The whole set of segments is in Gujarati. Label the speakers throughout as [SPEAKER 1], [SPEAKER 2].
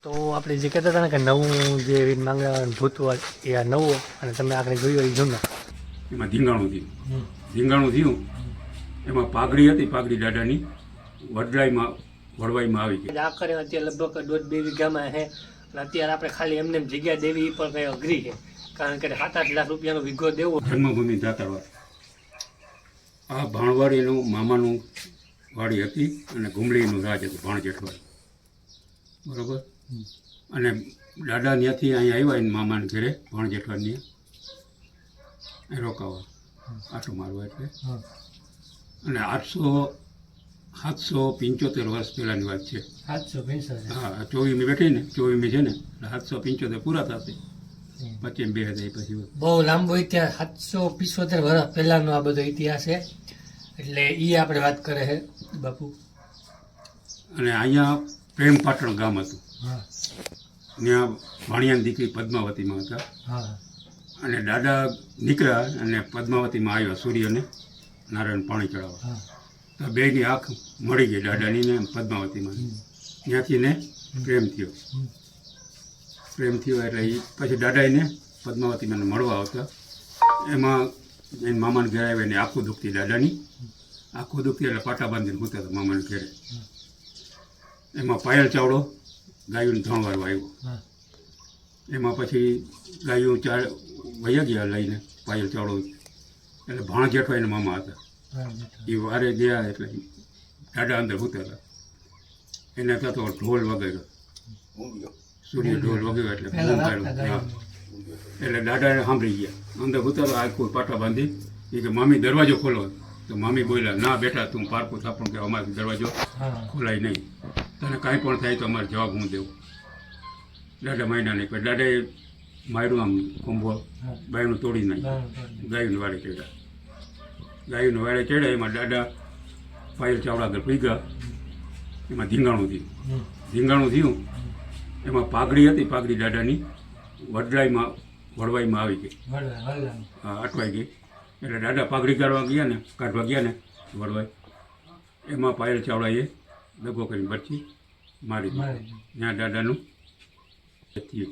[SPEAKER 1] તો આપણે જે કહેતા હતા ને કે નવું જે માંગણા ભૂતવળ એ આ નવું અને તમે આપણે જોયું એ જૂનો
[SPEAKER 2] એમાં ધીંગાણું થયું એમાં પાઘડી હતી, પાઘડી દાદાની વડવાઈમાં આવી ગઈ.
[SPEAKER 1] આખરે અત્યારે લગભગ 1.5-2 વીઘામાં છે અને અત્યારે આપણે ખાલી એમને જગ્યા દેવી એ પણ કંઈ અઘરી છે, કારણ કે 7-8 લાખ રૂપિયાનો વીઘો દેવો.
[SPEAKER 2] જન્મભૂમિ દાતારવાડ આ ભાણવાડીનું મામાનું વાડી હતી અને ઘુમડીનું રાજ હતું ભાણજેઠવાડ, બરોબર. અને દાદા ત્યાંથી અહીંયા આવ્યા એને મામાને ઘરે ભાણજેઠવાડની રોકાવા આટો મારવા એટલે. અને 775 વર્ષ પહેલાંની વાત છે.
[SPEAKER 1] 775?
[SPEAKER 2] હા, 24મી બેઠી ને, 24મી છે ને, 775 પૂરા થશે. પછી 2000 પછી
[SPEAKER 1] બહુ લાંબો ઇતિહાસ, 775 વર્ષ પહેલાંનો આ બધો ઇતિહાસ છે. એટલે એ આપણે વાત કરે છે બાપુ.
[SPEAKER 2] અને અહીંયા પ્રેમ પાટણ ગામ હતું, ત્યાં ભાણિયાની દીકરી પદ્માવતીમાં હતા. અને દાદા નીકળ્યા અને પદ્માવતીમાં આવ્યા સૂર્યને નારાયણ પાણી ચડાવવા. તો બેની આંખ મળી ગઈ દાદાની ને પદ્માવતીમાં. ત્યાંથી ને પ્રેમ થયો એટલે એ પછી દાદા એને પદ્માવતીમાં મળવા આવતા. એમાં એને મામાને ઘરે આવ્યા એને આખું દુખતી દાદાની, આખું દુખતી એટલે પાટા બાંધીને સૂતા હતા મામાને ઘરે. એમાં પાયલ ચાવડો ગાયોને ધણવારવા આવ્યો. એમાં પછી ગાયો ચાર વયા ગયા લઈને પાયલ ચાવડો, એટલે ભાણજેઠવા એના મામા હતા. એ વારે ગયા એટલે દાદા અંદર સૂતા હતા. એને ત્યાં તો ઢોલ વગાડ્યો, સૂર્ય ઢોલ વગાડ્યો એટલે બૂમ પાડ્યો. એટલે દાદાને સાંભળી ગયા, અંદર સૂતા તો આખું પાટા બાંધી. એ કે મામી દરવાજો ખોલો. તો મામી બોલ્યા, ના બેટા તું પારકું થાપણ કે અમારો દરવાજો ખોલાય નહીં, તને કાંઈ પણ થાય તો અમારે જવાબ હું દેવું. દાદા માયના નહીં પણ દાદાએ માર્યું આમ ખંભો, બાયનું તોડી નાખ્યું. ગાયોને વાળે ચડ્યા. એમાં દાદા પાયલ ચાવડા આગળ પીગા. એમાં ધીંગાણું થયું. એમાં પાઘડી હતી, પાઘડી દાદાની વડવાઈમાં આવી ગઈ. હા, અટવાઈ ગઈ. એટલે દાદા પાઘડી કાઢવા ગયા ને વડવાઈ. એમાં પાયલ ચાવડાએ દગો કરીને બરછી મારી દીધી. ત્યાં દાદાનું થયું.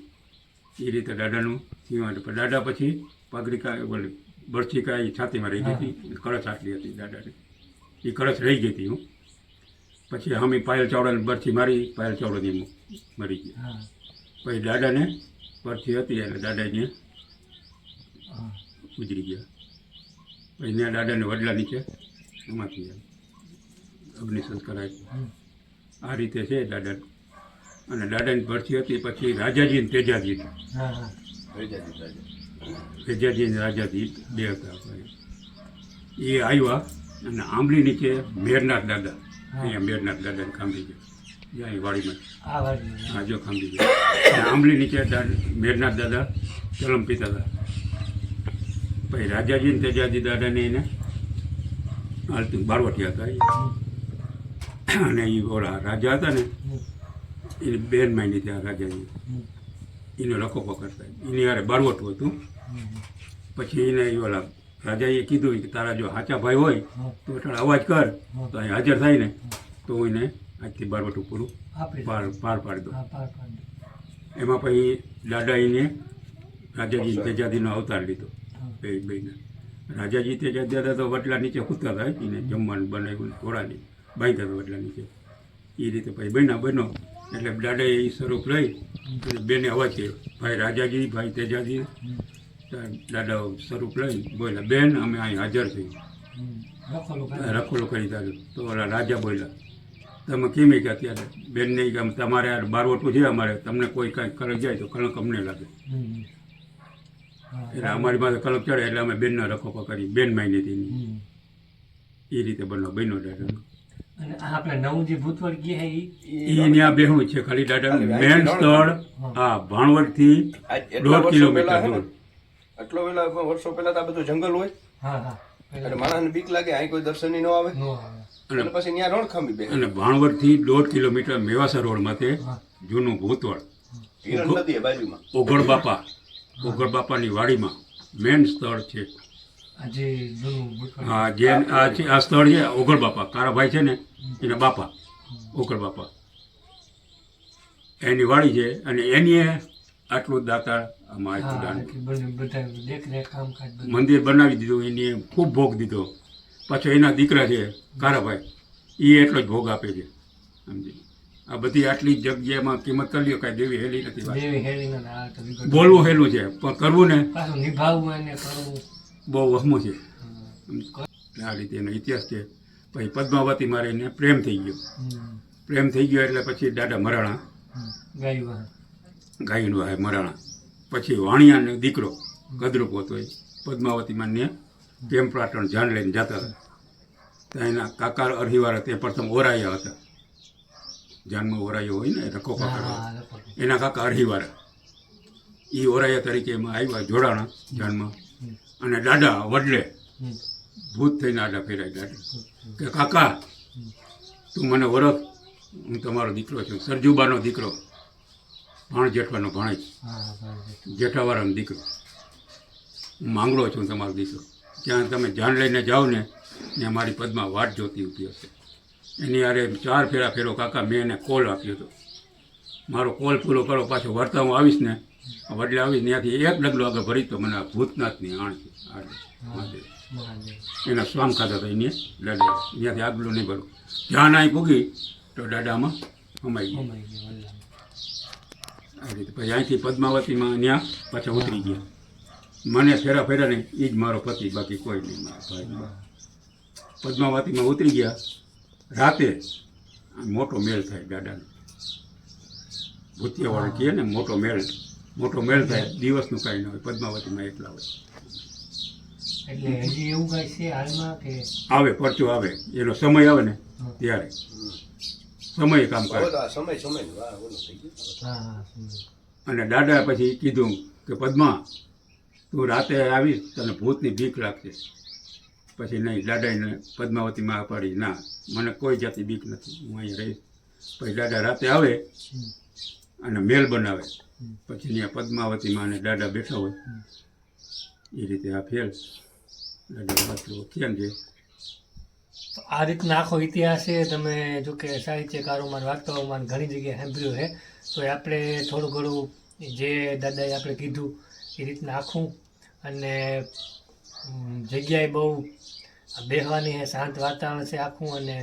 [SPEAKER 2] એ રીતે દાદાનું થયું. એટલે દાદા પછી પાઘડી બરછી કાંઈ છાતીમાં રહી ગઈ હતી. કળશ આટલી હતી દાદાની, એ કળશ રહી ગઈ હતી. હું પછી અમે પાયલ ચાવડાને બરછી મારી, પાયલ ચાવડાની મરી ગયા. પછી દાદાને બરછી હતી એટલે દાદાને ગુજરી ગયા. પછી ત્યાં દાદાને વડલા નીચે એમાંથી અગ્નિ સંસ્કાર આપ્યો. આ રીતે છે દાદા. અને દાદાની ભરતી હતી. પછી રાજાજી ને તેજાજી, તેજાજી ને રાજાજી બે હતા. એ આવ્યા અને આંબલી નીચે મેરનાથ દાદા, અહીંયા મેરનાથ દાદાને ખાંભી ગયા, જ્યાં વાડીમાં. હા, જો ખાંભી ગયા. આંબલી નીચે મેરનાથ દાદા ચલમ પીતા હતા. પછી રાજાજી ને તેજાજી દાદાને એને હાલતું બારવટિયા હતા. અને એ ઓલા રાજા હતા ને એની બેન માયની ત્યાં રાજાજી એને રખોપો કરતા. એની યારે બારવટું હતું. પછી એને ઓલા રાજાએ કીધું કે તારા જો સાચા ભાઈ હોય તો એટલે અવાજ કર, તો અહીં હાજર થાય ને તો એને આજથી બારવટું પૂરું પાર પાડી દો. એમાં પછી દાદા એને રાજાજી તેજાજીનો અવતાર લીધો. બેને રાજાજી તેજાજી દાદા તો વડલા નીચે સૂતા હતા. એને જમવાનું બનાવ્યું, ઘોડાની બાંધતા હતા વડલા નીચે. એ રીતે પછી બનો એટલે દાદાએ એ સ્વરૂપ લઈ અને બેને અવાજ કર્યો, ભાઈ રાજાજી, ભાઈ તેજાજી. દાદા સ્વરૂપ લઈ બોલ્યા, બેન અમે અહીં હાજર છીએ, રખોલો કરી દાદો. તો ઓલા રાજા બોલ્યા, તમે કેમ કે અત્યારે બેનને કે તમારે આ બારવટું છે અમારે, તમને કોઈ કાંઈ કલક જાય તો કલક અમને લાગે. એટલે અમારી પાસે કલક ચડે એટલે અમે બેનના રખોપો કરી, બેન માયની હતી. એ રીતે બન્યો દાદાનો.
[SPEAKER 1] અને આપણે નવું જે ભૂતવળ ગયા એ
[SPEAKER 2] ત્યાં બેહું છે ખાલી દાદા. મેન સ્થળ હા ભાણવડથી 1.5 કિલોમીટર દૂર.
[SPEAKER 3] આટલો વેલા વર્ષો પહેલા તો આ બધું જંગલ હોય. એટલે માણસને બીક લાગે, અહીં કોઈ દર્શની ન આવે. અને પછી ત્યાં રણખાંભી બે.
[SPEAKER 2] અને ભાણવડથી 1.5 કિલોમીટર મેવાસા રોડ માથે જૂનું ભૂતવળ,
[SPEAKER 3] હિરણ નદી બાજુમાં
[SPEAKER 2] ઓગળ બાપાની વાડીમાં મેન સ્થળ છે. હા, જે આ સ્થળ છે ઓગળ બાપા, કારાભાઈ છે ને એના બાપા ઓગળ બાપા. એની વાડી છે અને એની આટલું દાતા આમાં આપ્યું દાન.
[SPEAKER 1] બધા દેખરેખ કામકાજ બધું.
[SPEAKER 2] મંદિર બનાવી દીધું, એની ખૂબ ભોગ દીધો. પાછો એના દીકરા છે કારાભાઈ, એ એટલો જ ભોગ આપે છે. સમજી, આ બધી આટલી જગ્યામાં કિંમત કરી લ્યો, કાંઈ દેવી હેલી નથી વાત.
[SPEAKER 1] દેવી હેરી ના આ તો વિગત.
[SPEAKER 2] બોલવું હેલું છે પણ કરવું ને
[SPEAKER 1] પાછું નિભાવવું એને કરવું.
[SPEAKER 2] બહુ વહમું છે. આ રીતે એનો ઇતિહાસ છે. પછી પદ્માવતી મારે એને પ્રેમ થઈ ગયો. પ્રેમ થઈ ગયો એટલે પછી દાદા મરાણા,
[SPEAKER 1] ગાયું
[SPEAKER 2] ગાયનું આવે મરાણા. પછી વાણિયાનો દીકરો કદરૂપ હતો, એ પદ્માવતીમાં ને પ્રેમ પ્રાટણ જાન લઈને જતા હતા. ત્યાં એના કાકા અરહીવાળા તે પ્રથમ ઓરાયા હતા. જાનમાં ઓરાયો હોય ને રખો કાકા, એના કાકા અરહીવાળા એ ઓરાયા તરીકે એમાં આવ્યા જોડાણા જાનમાં. અને દાદા વડલે ભૂત થઈને આડા ફેરાય દાદા કે કાકા તું મને ઓળખ, હું તમારો દીકરો છું, સરજુબાનો દીકરો, ભાણ જેઠવાનો ભાણેજ, જેઠાવાળાનો દીકરો, હું માંગડો છું તમારો દીકરો. ત્યાં તમે જાન લઈને જાઓ ને ત્યાં મારી પદમાં વાટ જોતી ઊભી હશે. એની યારે 4 ફેરા ફેરો કાકા મેં એને કોલ આપ્યો હતો, મારો કોલ પૂરો કરો, પાછો વળતા હું આવીશ ને વડલે આવીશ ત્યાંથી એક ડગલો આગળ ભરી તો મને ભૂતનાથની આણ છે એના સ્વામ ખાતા હતા એને દાદા, ત્યાંથી આગલું નહીં ભરું. જ્યાં અહીં પૂગી તો દાદામાં હમાઈ ગયું. આ રીતે પછી અહીંથી પદ્માવતીમાં ત્યાં પાછા ઉતરી ગયા. મને ફેરા ફેરા ને એ જ મારો પતિ, બાકી કોઈ નહીં મારા ભાઈ. પદ્માવતીમાં ઉતરી ગયા. રાતે મોટો મેળ થાય દાદાનો, ભૂતિયાવાળા કહે ને મોટો મેળ થાય. દિવસનું કાંઈ ના હોય, પદ્માવતીમાં એકલા હોય.
[SPEAKER 1] એટલે હજી એવું કાંઈ છે હાલમાં કે
[SPEAKER 2] આવે પરચો આવે, એનો સમય આવે ને ત્યારે સમય કામ કરે. અને દાદા પછી કીધું કે પદ્મા તું રાતે આવીશ તને ભૂતની બીક લાગશે. પછી નહીં, દાદાને પદ્માવતીમાં પાડી ના મને કોઈ જાતિ બીક નથી, હું અહીંયા રહીશ. પછી દાદા રાતે આવે અને મેલ બનાવે. પછી ત્યાં પદ્માવતીમાં અને દાદા બેઠા હોય. એ રીતે આ ફેર દાદા વાંચલો કેમ છે.
[SPEAKER 1] તો આ રીતના આખો ઇતિહાસ છે. તમે જો કે સાહિત્યકારોમાં વાર્તાઓમાં ઘણી જગ્યાએ સાંભળ્યું છે. તો આપણે થોડું ઘણું જે દાદાએ આપણે કીધું એ રીતના આખું. અને જગ્યાએ બહુ બેહવાની છે, શાંત વાતાવરણ છે આખું. અને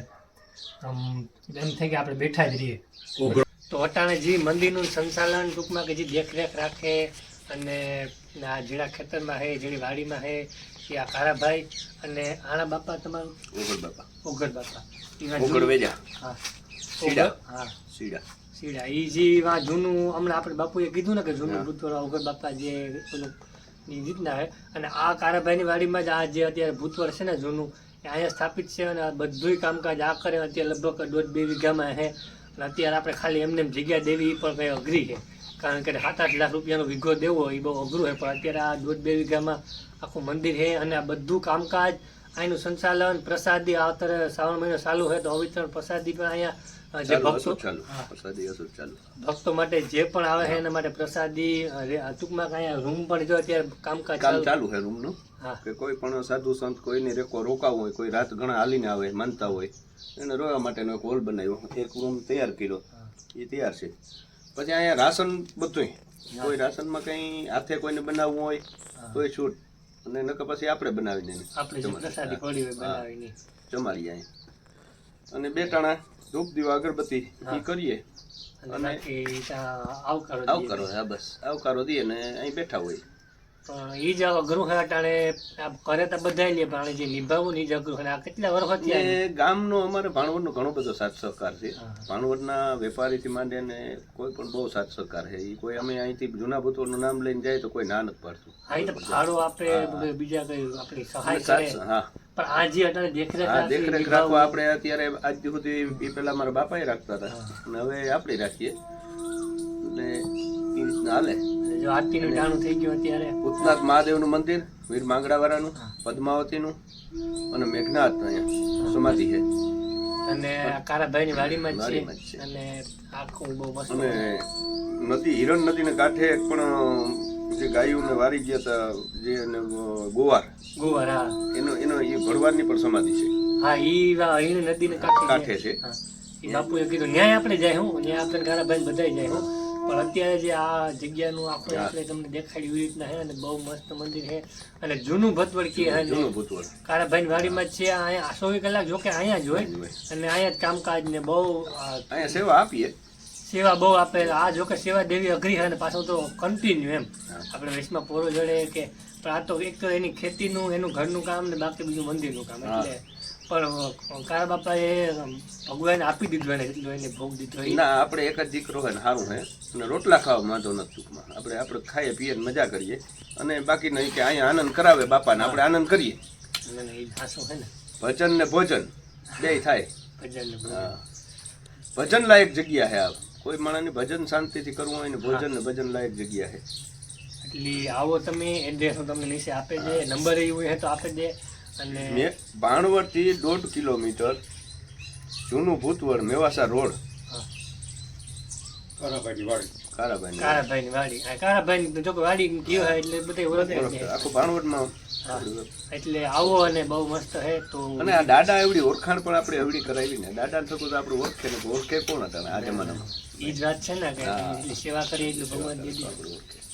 [SPEAKER 1] એમ થાય કે આપણે બેઠા જ રહીએ. તો અટાણે જે મંદિરનું સંચાલન ટૂંકમાં કે જે દેખરેખ રાખે અને આ જેડા ખેતરમાં છે, જેડી વાડીમાં છે, એ આ કારાભાઈ અને આણા બાપા તમારું ઓગર બાપા સીડા એ જે વા જૂનું હમણાં આપણે બાપુએ કીધું ને કે જૂનું ભૂતવાળા ઓગર બાપા જે પેલું એ રીતના છે. અને આ કારાભાઈની વાડીમાં જ આ જે અત્યારે ભૂતવળ છે ને જૂનું એ અહીંયા સ્થાપિત છે. અને આ બધું કામકાજ આ કરે અત્યારે લગભગ 1.5-2 વીઘામાં છે. અને અત્યારે આપણે ખાલી એમને જગ્યા દેવી એ પણ કંઈ અઘરી છે, કારણ કે 7-8 લાખ રૂપિયાનો વીઘો દેવો એ બહુ અઘરું છે. પણ અત્યારે આ 1.5-2 વીઘામાં આખું મંદિર છે. અને આ બધું કામકાજ અહીંનું સંચાલન, પ્રસાદી, આ અત્યારે શ્રાવણ મહિનો ચાલુ છે તો અવિતરણ પ્રસાદી પણ અહીંયા જે ભક્તો માટે જે પણ આવે છે એના માટે પ્રસાદી, ટૂંકમાં અહીંયા રૂમ પણ જો અત્યારે કામકાજ
[SPEAKER 3] ચાલુ છે રૂમનું. કે કોઈ પણ સાધુ સંત કોઈને રોકાવું હોય, કોઈ રાત ઘણા હાલીને આવે માનતા હોય એને રોવા માટેનો એક હોલ બનાવ્યો, એક રૂમ તૈયાર કર્યો, એ તૈયાર છે. પછી અહીંયા રાશન બધું, કોઈ રાશનમાં કંઈ હાથે કોઈને બનાવવું હોય તોય છૂટ, અને નકર પછી આપણે બનાવીને જમાડીએ અહીં. અને 2 ટાણા ધૂપ દીવા અગરબત્તી એ કરીએ અને આવકારો, હા બસ આવકારો દઈએ ને અહીં બેઠા હોય.
[SPEAKER 1] પણ એ જ અઘરું છે અટાણે કરે તો બધા લે, પણ જે નિભાવવું ને એ જ અઘરું છે. આ કેટલા વર્ષ
[SPEAKER 3] ગામનો અમારે ભાણવડનો ઘણો બધો સાથ સહકાર છે. ભાણવડના વેપારીથી માંડીને કોઈ પણ બહુ સાથ સહકાર છે. એ કોઈ અમે અહીંથી જૂના ભૂતોનું નામ લઈને જાય તો કોઈ ના નથી પાડતું.
[SPEAKER 1] ભાડો આપણે બીજા કઈ આપણી સહાય. હા પણ આ જે અટાણે
[SPEAKER 3] દેખરેખ રાખવા આપણે અત્યારે આજ સુધી એ પેલા મારા બાપાએ રાખતા હતા અને હવે આપણે રાખીએ એટલે એ રીતના હાલે.
[SPEAKER 1] આરતીનું ટાણું થઈ ગયું અત્યારે.
[SPEAKER 3] ભૂતનાથ મહાદેવનું મંદિર, વીર માંગડાવાળાનું, પદ્માવતીનું અને મેઘનાથ અહીંયા સમાધિ છે.
[SPEAKER 1] અને કારાભાઈની વાડીમાં જ છે. અને આખું બહુ મસ્ત.
[SPEAKER 3] અને નદી, હિરણ નદીને કાંઠે પણ જે ગાયોને વારી ગયા હતા જે ગોવાર હા, એનો એ ભરવાડની પણ સમાધિ છે.
[SPEAKER 1] હા, ઈ હિરણ નદીને કાંઠે
[SPEAKER 3] છે.
[SPEAKER 1] એ એ બાપુએ કીધું ન્યાય આપણે જાય હું ન્યાય આપણે ગારાભાઈ બધાય જાય હું પણ અત્યારે જે આ જગ્યાનું આખું આપણે તમને દેખાડ્યું એવી રીતના છે અને બહુ મસ્ત મંદિર છે અને જૂનું ભતવડ કે કારાભાઈ વાડીમાં જ છે અહીંયા 24 કલાક જોકે અહીંયા જ હોય અને અહીંયા જ કામકાજ ને બહુ
[SPEAKER 3] અહીંયા સેવા આપીએ
[SPEAKER 1] સેવા બહુ આપે આ જોકે સેવા દેવી અઘરી છે ને પાછું તો કન્ટિન્યુ એમ આપણે વેશમાં પોરો જડે કે પણ આ તો એક તો એની ખેતીનું એનું ઘરનું કામ ને બાકી બીજું મંદિરનું કામ એટલે પણ કારા બાપાએ ભગવાન આપી દીધું એને એટલું એને ભોગ દીધો
[SPEAKER 3] ના આપણે એક જ દીકરો હોય ને સારું હે અને રોટલા ખાવા માંધો નથી ટૂંકમાં આપણે ખાઈએ પીએ મજા કરીએ અને બાકી નહીં કે અહીંયા આનંદ કરાવે બાપાને આપણે આનંદ કરીએ ભજન ને ભોજન બે થાય ભજન લાયક જગ્યા છે આ કોઈ માણસને ભજન શાંતિથી કરવું હોય ને ભોજન ને ભજન લાયક જગ્યા છે
[SPEAKER 1] એટલે આવો તમે એડ્રેસ તમને નીચે આપે છે નંબર એવું હોય તો આપે દે અને
[SPEAKER 3] ભાણવડ થી 1.5 કિલોમીટર જૂનું ભૂતવડ મેવાસા રોડ કારાભાઈની વાડી જો વાડી કયો હોય એટલે બધે ઓળખે આખું ભાણવડમાં
[SPEAKER 1] એટલે આવો અને બહુ મસ્ત છે તો
[SPEAKER 3] અને આ દાદા એવડી ઓળખાણ પણ આપણે એવડી કરાવી ને દાદા થતું તો આપણે ઓળખે ને ઓળખે કોણ હતા આ જમાનામાં
[SPEAKER 1] એ જ વાત છે ને કે એટલી સેવા કરી એટલું ભગવાન દીધી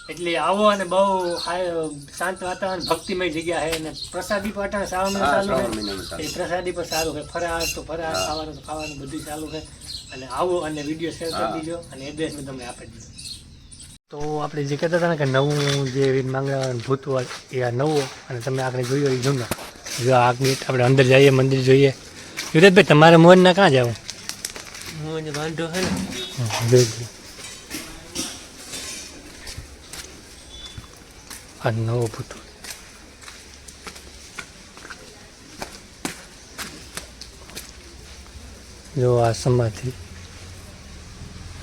[SPEAKER 1] એટલે આવો અને બહુ શાંત વાતાવરણ ભક્તિમય જગ્યા છે અને પ્રસાદી પાટણ શ્રાવણ ચાલુ છે એ પ્રસાદી પણ સારું છે ફરાળ તો ફરાળ ખાવાનું તો ખાવાનું બધું ચાલુ છે અને આવો અને વિડીયો શેર કરી દીજો અને એડ્રેસ મેં તમને આપી દીધો તો આપણે જે કહેતા હતા ને કે નવું જે માંગણ ભૂતવડ એ આ નવો અને તમે આપણે જોયો એ જૂનો જો આ મિનિટ આપણે અંદર જઈએ મંદિર જોઈએ યુવરાજભાઈ તમારે મોહનના ક્યાં જાવ મોહન વાંધો છે ને આ નવો ભૂતવડ જો આ સમાધિ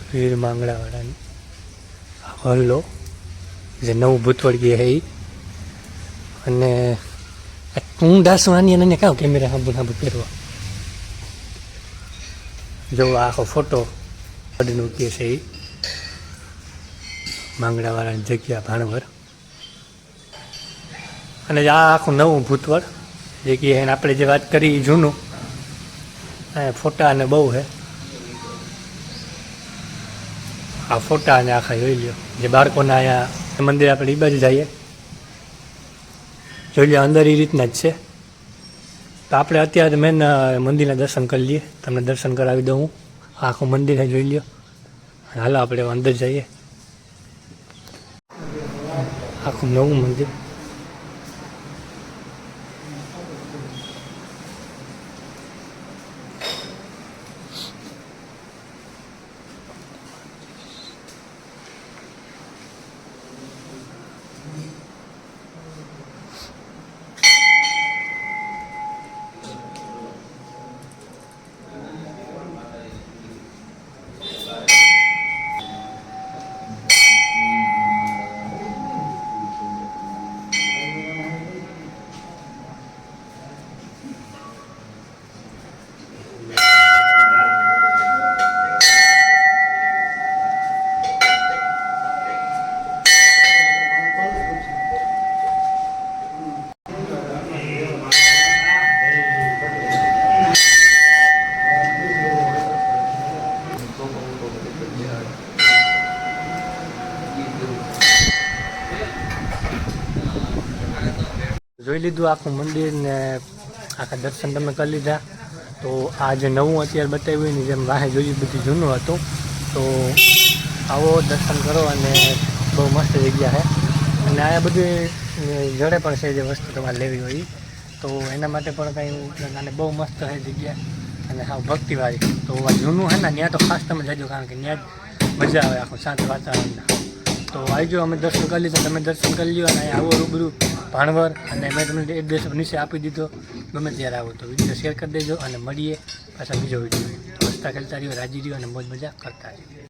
[SPEAKER 1] વીર માંગડાવાળાની હલ્લો જે નવું ભૂતવડ ગયે છે એ અને હું દાસવાની અને કાં કેમેરા હાંબુ પહેરવા જો આખો ફોટો નું કે છે એ માંગડાવાળાની જગ્યા ભાણવર અને આ આખું નવું ભૂતવડ જે કે એને આપણે જે વાત કરી જૂનું ફોટા અને બહુ છે આ ફોટા અને આખા જોઈ લ્યો જે બાળકોના અહીંયા મંદિર આપણે એ બાજુ જઈએ જોઈ લ્યો અંદર એ રીતના જ છે તો આપણે અત્યારે મેન મંદિરના દર્શન કરી લઈએ તમને દર્શન કરાવી દઉં હું આખું મંદિર છે જોઈ લ્યો હાલો આપણે અંદર જઈએ આખું નવું મંદિર જોઈ લીધું આખું મંદિર ને આખા દર્શન તમે કરી લીધા તો આ જે નવું અત્યારે બતાવ્યું ને જેમ વાહે જોયું બધું જૂનું હતું તો આવો દર્શન કરો અને બહુ મસ્ત જગ્યા છે અને આ બધું જડે પણ છે જે વસ્તુ તમારે લેવી હોય તો એના માટે પણ કંઈ અને બહુ મસ્ત છે જગ્યા અને હા ભક્તિવાળી તો આ જૂનું છે ને ત્યાં તો ખાસ તમે જજો કારણ કે ત્યાં જ મજા આવે આખું શાંત વાતાવરણના તો આવજો અમે દર્શન કરી લીધા તમે દર્શન કરી લ્યો અને આવો રૂબરૂ ભાણવર અને મેં તમને એડ્રેસ નીચે આપી દીધો ગમે ત્યારે આવો તો વિડીયો શેર કરી દેજો અને મળીએ પાછા બીજો વિડીયો તો હસતા ખેલતા રહ્યો રાજી રહ્યો અને મોજ મજા કરતા રહ્યો.